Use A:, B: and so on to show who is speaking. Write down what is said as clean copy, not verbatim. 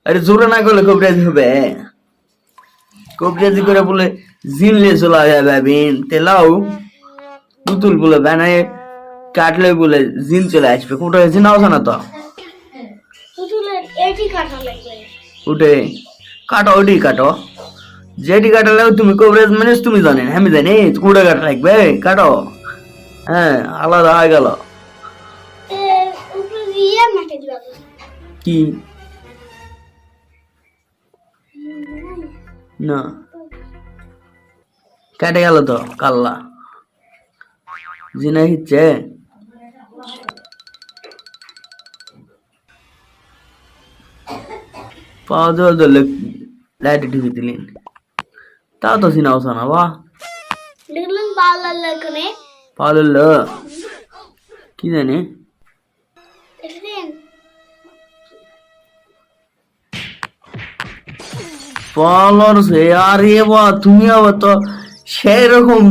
A: আরে জোরে না করলে কবিরাজি হবে, কবিরাজি করে বলে জিনলে চলা যাবে বিন তেলাও পুতুল বলে বানায় কাটলে বলে জিন চলে আসবে। কোথায় জিন আছে না তো উঠে কাটো, ওটি কাটো, যেটি কাটালে তুমি কবিরাজ মানে তুমি জানেন, আমি জানি কুড়ে কাটা লাগবে কাটো। হ্যাঁ আলাদা হয়ে গেল কি না কেটে গেল তো কাল্লা জিনা হিচ্ছে পাওয়া যাওয়া ধরলে লাইটে ঢুকে দিলেন, তাও তো চিনা ওসা না বা পাওয়াল কি জানি পাওয়ার সে আর এ বা তুমি আবার তো সেই রকম